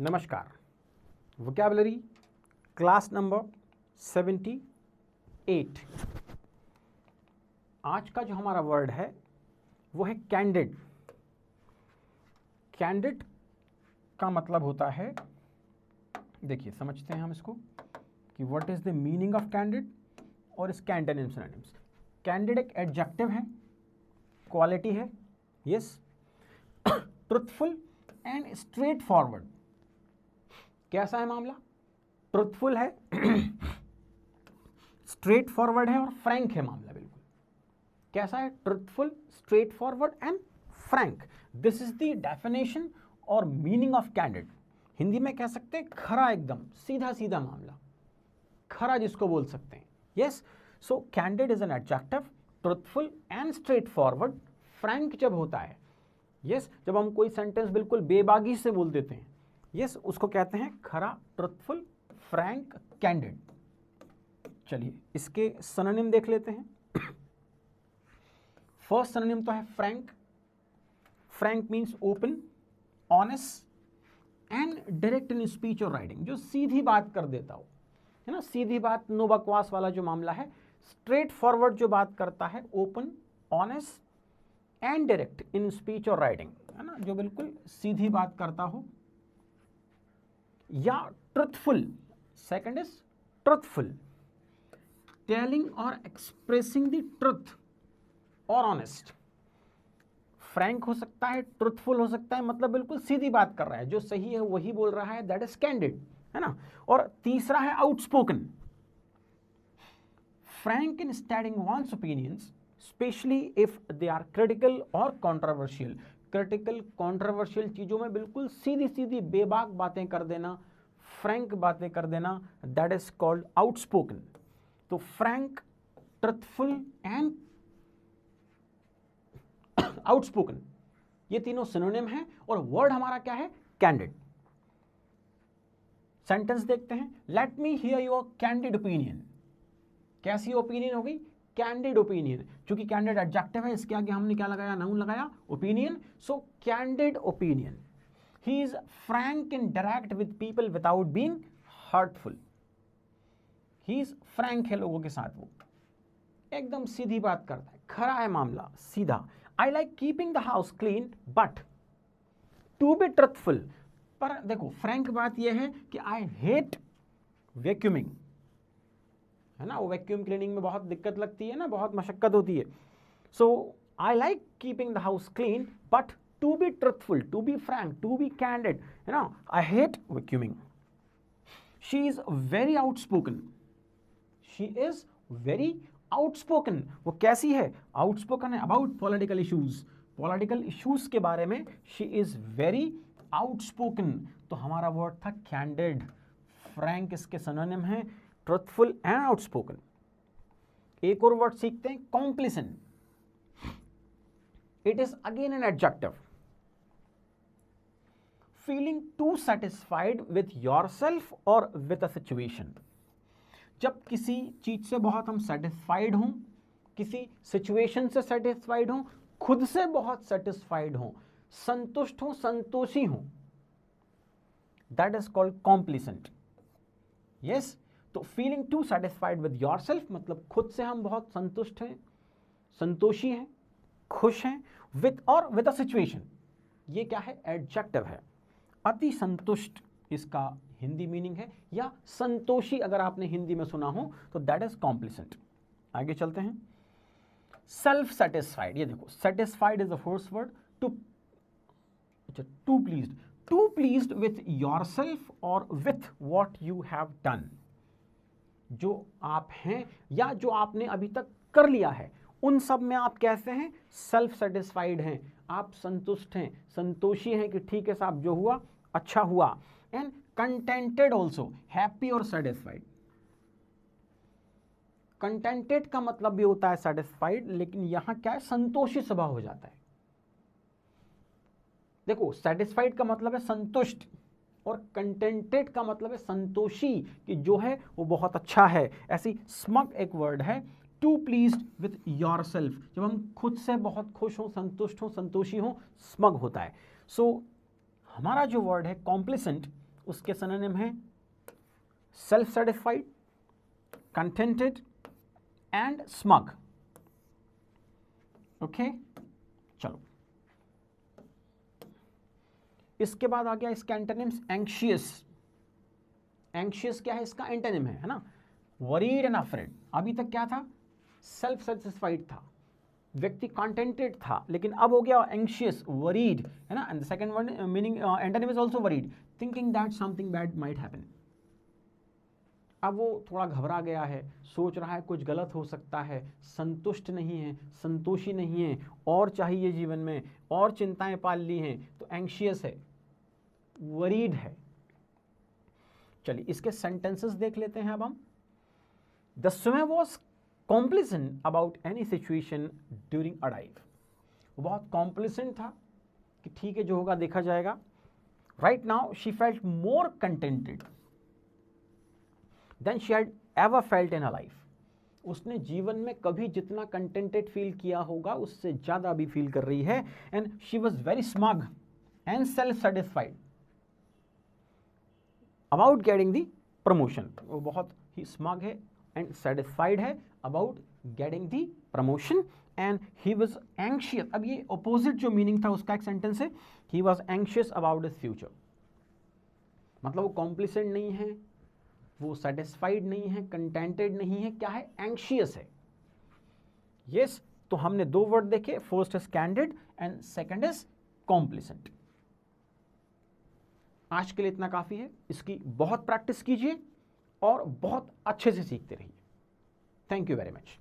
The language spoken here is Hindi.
नमस्कार। Vocabulary class number 78। आज का जो हमारा वर्ड है वो है कैंडिड। कैंडिड का मतलब होता है, देखिए समझते हैं हम इसको कि what is the meaning of candid और इसके एंटोनिम्स सिनोनिम्स। कैंडिड एक एडजेक्टिव है, क्वालिटी है, yes, truthful and straight forward. कैसा है मामला? ट्रुथफुल है, स्ट्रेट फॉरवर्ड है और फ्रैंक है मामला। बिल्कुल कैसा है? Truthful, straight forward and Frank. This is the definition और मीनिंग ऑफ कैंडिड। हिंदी में कह सकते हैं खरा, एकदम सीधा सीधा मामला, खरा जिसको बोल सकते हैं। Yes, so candid is an adjective, truthful and straight forward. Frank जब होता है, यस, जब हम कोई सेंटेंस बिल्कुल बेबागी से बोल देते हैं, यस, उसको कहते हैं खरा, ट्रुथफुल, फ्रैंक, कैंडिड। चलिए इसके सिनोनिम देख लेते हैं। फर्स्ट सिनोनिम तो है Frank. Frank means open, honest and direct in speech और राइटिंग, जो सीधी बात कर देता हो, है ना, सीधी बात, नो बकवास वाला जो मामला है। स्ट्रेट फॉरवर्ड जो बात करता है, open, honest and direct in speech और राइटिंग, है ना, जो बिल्कुल सीधी बात करता हो। या truthful, second is truthful, telling और एक्सप्रेसिंग द ट्रुथ और ऑनेस्ट। फ्रैंक हो सकता है, ट्रुथफुल हो सकता है, मतलब बिल्कुल सीधी बात कर रहा है, जो सही है वही बोल रहा है, दैट इज कैंडिड, है ना। और तीसरा है outspoken. Frank in stating one's opinions, specially if they are critical और कॉन्ट्रोवर्शियल। क्रिटिकल, कॉन्ट्रोवर्शियल चीजों में बिल्कुल सीधी सीधी बेबाक बातें कर देना, फ्रैंक बातें कर देना, दैट इज कॉल्ड आउटस्पोकन। तो फ्रैंक, ट्रुथफुल एंड आउटस्पोकन, ये तीनों सिनोनिम हैं और वर्ड हमारा क्या है? कैंडिड। सेंटेंस देखते हैं। Let me here your candid opinion. कैसी ओपिनियन हो गई? Candid opinion. चूंकि कैंडिड एडजेक्टिव है, इसके आगे हमने क्या लगाया? नाउन लगाया, opinion. So candid opinion. He is Frank and direct with people without being hurtful. He is Frank है लोगों के साथ, वो एकदम सीधी बात करता है, खरा है मामला, सीधा। I like keeping the house clean but to be truthful. पर देखो फ्रैंक बात यह है कि आई हेट वैक्यूमिंग, है ना, वो वैक्यूम क्लीनिंग में बहुत दिक्कत लगती है ना, बहुत मशक्कत होती है। So I like keeping the house clean but to be truthful, to be frank, to be candid, है ना, I hate vacuuming. She is very outspoken. She is very outspoken. वो कैसी है? आउटस्पोकन है about political issues, political issues के बारे में शी इज वेरी आउटस्पोकन। तो हमारा वर्ड था कैंडिड। फ्रैंक इसके सिनोनिम है, ट्रुथफुल एंड आउटस्पोकन। एक और वर्ड सीखते हैं, complacent. It is again an adjective. Feeling to satisfied with yourself और विथ अ सिचुएशन। जब किसी चीज से बहुत हम सेटिस्फाइड हों, किसी सिचुएशन से सेटिस्फाइड हों, खुद से बहुत सेटिस्फाइड हों, संतुष्ट हों, संतोषी हों, that is called complacent. Yes, तो feeling to satisfied with yourself मतलब खुद से हम बहुत संतुष्ट हैं, संतोषी हैं, खुश हैं, विद और विद अ सिचुएशन, ये क्या है? एडजेक्टिव है। अति संतुष्ट इसका हिंदी मीनिंग है, या संतोषी अगर आपने हिंदी में सुना हो तो दैट इज कॉम्प्लिसेंट। आगे चलते हैं। सेल्फ सेटिस्फाइड, ये देखो, satisfied is the first word. Too, अच्छा, too pleased, too pleased with yourself और with what you have done. जो आप हैं या जो आपने अभी तक कर लिया है, उन सब में आप कैसे हैं? सेल्फ सेटिस्फाइड हैं, आप संतुष्ट हैं, संतोषी हैं कि ठीक है साहब, जो हुआ अच्छा हुआ। एंड कंटेंटेड ऑल्सो, हैप्पी और सेटिस्फाइड। कंटेंटेड का मतलब भी होता है सेटिस्फाइड, लेकिन यहां क्या है? संतोषी स्वभाव हो जाता है। देखो, सेटिस्फाइड का मतलब है संतुष्ट और कंटेंटेड का मतलब है संतोषी, कि जो है वो बहुत अच्छा है। ऐसी स्मग एक वर्ड है, टू प्लीज्ड विथ योरसेल्फ। जब हम खुद से बहुत खुश हों, संतुष्ट हों, संतोषी हों, स्मग होता है। सो हमारा जो वर्ड है कॉम्प्लिसेंट, उसके सिनोनिम है self satisfied, contented and smug. Okay, चलो इसके बाद आ गया इसका एंटोनिम्स एंग्शियस। एंग्शियस क्या है, इसका एंटोनिम है ना, वरीड एंड अफ्रेड। अभी तक क्या था, सेल्फ सेटिस्फाइड था, व्यक्ति कंटेंटेड था, लेकिन अब हो गया एंग्शियस, वरीड, है ना। And the second word meaning antonym is also worried, thinking that something bad might happen. अब वो थोड़ा घबरा गया है, सोच रहा है कुछ गलत हो सकता है, संतुष्ट नहीं है, संतोषी नहीं है, और चाहिए जीवन में, और चिंताएं पाल ली हैं, तो एंग्शियस है, वरीड है। चलिए इसके सेंटेंसेस देख लेते हैं अब हम। The swimmer was कॉम्प्लिसेंट about any situation during a dive. वो बहुत कॉम्प्लिसेंट था कि ठीक है जो होगा देखा जाएगा। Right now she felt more contented than she had ever felt in a life. उसने जीवन में कभी जितना कंटेंटेड फील किया होगा उससे ज्यादा भी फील कर रही है। And she was very smug and self satisfied about getting the promotion. वो बहुत ही स्मग है एंड सेटिस्फाइड है about getting the promotion. And he was anxious, अब ये ऑपोजिट जो मीनिंग था उसका एक सेंटेंस है, he was anxious about his future. मतलब वो कॉम्प्लिसेंट नहीं है, वो सेटिस्फाइड नहीं है, कंटेंटेड नहीं है, क्या है, एंग्शियस है। यस, तो हमने दो वर्ड देखे, first is candid and second is कॉम्प्लिसेंट। आज के लिए इतना काफी है, इसकी बहुत प्रैक्टिस कीजिए और बहुत अच्छे से सीखते रहिए। Thank you very much.